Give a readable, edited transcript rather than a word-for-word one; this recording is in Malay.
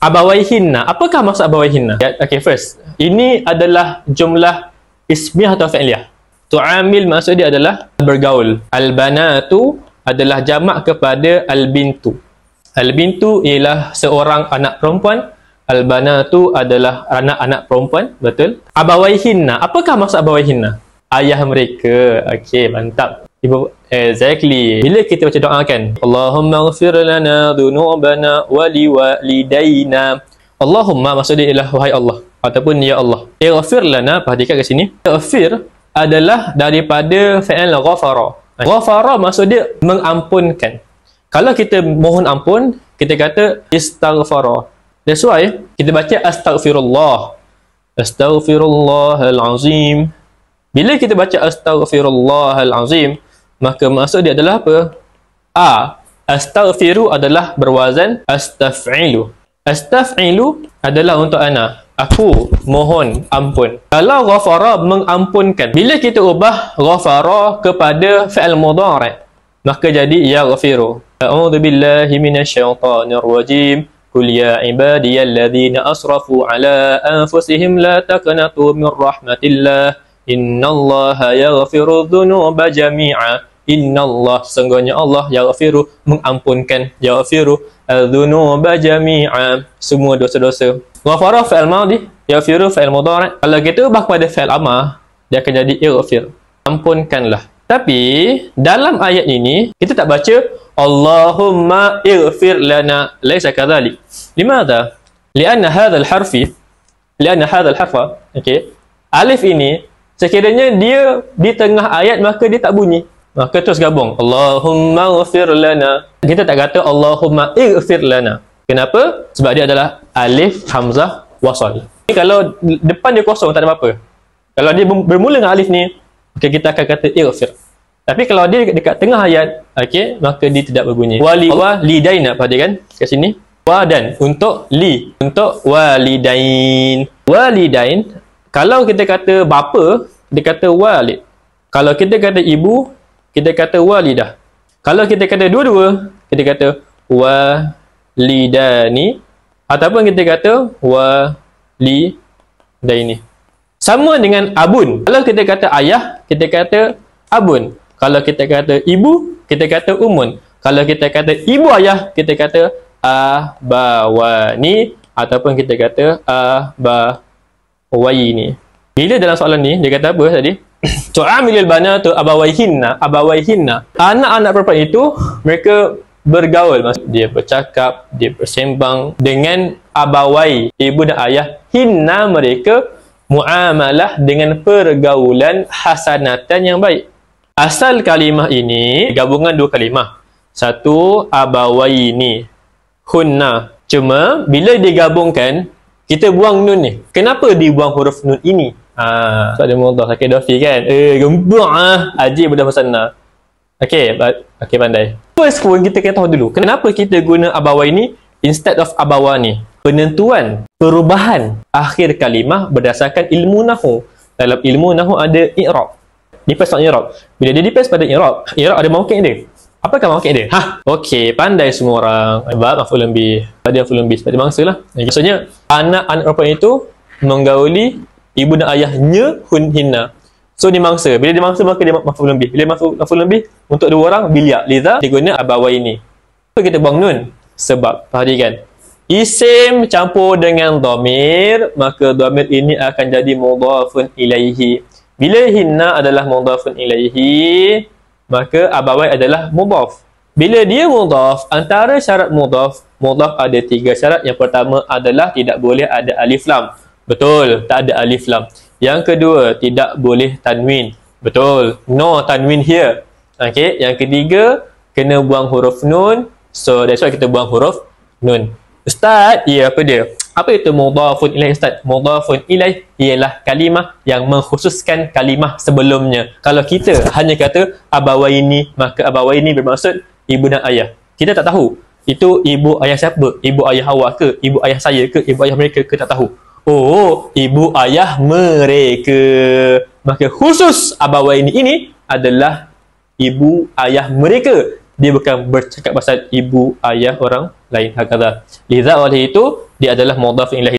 Abawaihinna. Apakah maksud abawaihinna? Okay, first. Ini adalah jumlah ismiyah atau fi'liyah. Tu'amil maksud dia adalah bergaul. Al-banatu adalah jamak kepada al-bintu. Al-bintu ialah seorang anak perempuan. Al-banatu adalah anak-anak perempuan. Betul? Abawaihinna. Apakah maksud abawaihinna? Ayah mereka. Okey, mantap. Ibu, exactly. Bila kita baca doa kan, Allahumma ghfir lana dhunubana wa liwalidayna. Allahumma maksud dia ialah wahai Allah ataupun ya Allah. Ighfir lana, perhatikan kat sini. Ighfir adalah daripada fi'il ghafara. Ghafara maksud dia mengampunkan. Kalau kita mohon ampun, kita kata istaghfara. That's why kita baca astaghfirullah. Astaghfirullahal azim. Bila kita baca astaghfirullahal azim, maka maksud dia adalah apa? Astaghfiru adalah berwazan astaf'ilu. Astaf'ilu adalah untuk ana. Aku mohon ampun. Kalau ghafara mengampunkan. Bila kita ubah ghafara kepada fi'il mudhari', maka jadi yaghfiru. A'udzu billahi minasyaitonir rajim. Qul ya ibadiyalladzina asrafu ala anfusihim la taqnatu min rahmatillah. Innallaha yaghfiru dzunuba jami'a. Innallah, sesungguhnya Allah yaghfiru mengampunkan, yaghfiru dzunuba jami'a, semua dosa-dosa. Ghafara fi'il madhi, yaghfiru fi'il mudhari'. Kalau kita ubah kepada fi'il amar, dia akan jadi ighfir, ampunkanlah. Tapi dalam ayat ini kita tak baca Allahumma ighfir lana, laisa kadzalik. Limadha? Lianna hadzal harfa, okey, alif ini sekiranya dia di tengah ayat maka dia tak bunyi. Maka terus gabung Allahumma ighfir lana. Kita tak kata Allahumma ighfir lana. Kenapa? Sebab dia adalah alif hamzah wasal. Kalau depan dia kosong tak ada apa-apa. Kalau dia bermula dengan alif ni, maka kita akan kata ighfir. Tapi kalau dia dekat tengah ayat, okey, maka dia tidak berbunyi. Walidain, perhatikan kat sini. Wa dan untuk li, untuk walidain. Walidain, kalau kita kata bapa, dia kata walid. Kalau kita kata ibu, kita kata walidah. Kalau kita kata dua-dua, kita kata walidani ataupun kita kata walidaini. Sama dengan abun. Kalau kita kata ayah, kita kata abun. Kalau kita kata ibu, kita kata umun. Kalau kita kata ibu ayah, kita kata abawani ataupun kita kata abawaini. Bila dalam soalan ni dia kata apa tadi? Tu'amilul banatu abawaihinna. Anak-anak perempuan itu mereka bergaul, dia bercakap, dia bersembang dengan abawai, ibu dan ayah. Hinna mereka muamalah dengan pergaulan hasanatan yang baik. Asal kalimah ini gabungan dua kalimah. Satu abawaini, hunna. Cuma bila digabungkan kita buang nun ni. Kenapa dibuang huruf nun ini? So ada mudhaf sakit dofi kan? Gembuk Haji mudah musanna. Okey, pandai. First pun kita kena tahu dulu, kenapa kita guna abawai ni instead of abawani? Penentuan perubahan akhir kalimah berdasarkan ilmu nahwu. Dalam ilmu nahwu ada i'rab. Depends on i'rab. Bila dia depends pada i'rab, i'rab ada mauqi' dia. Apakah mauqi' dia? Okey, pandai semua orang. Maf'ul bih. Tadi maf'ul bih seperti bangsalah. Maksudnya anak-anak perempuan itu menggauli ibu dan ayahnya hinna. So dia mangsa. Bila dia mangsa maka dia maf'ul bih. Bila maf'ul bih untuk dua orang bilya. Liza diguna abawaini. Kenapa kita buang nun? Sebab perhatikan. Isim campur dengan dhamir, maka dhamir ini akan jadi mudhafun ilaihi. Bila hinna adalah mudhafun ilaihi, maka abawai adalah mudhaf. Bila dia mudhaf, antara syarat mudhaf ada tiga syarat. Yang pertama adalah tidak boleh ada alif lam. Betul, tak ada alif lam. Yang kedua, tidak boleh tanwin. Betul, no tanwin here. Okey, yang ketiga, kena buang huruf nun. So that's why kita buang huruf nun. Ustaz, apa dia? Apa itu mudhafun ilaih Ustaz? Mudhafun ilaih ialah kalimah yang mengkhususkan kalimah sebelumnya. Kalau kita hanya kata abawaini, maka abawaini bermaksud ibu dan ayah. Kita tak tahu itu ibu ayah siapa? Ibu ayah awak ke? Ibu ayah saya ke? Ibu ayah mereka ke? Tak tahu. Oh, ibu ayah mereka. Maka khusus abawaini ini adalah ibu ayah mereka. dia bukan bercakap pasal ibu ayah orang lain. Hakadha. Liza oleh itu dia adalah mudhaf ilaih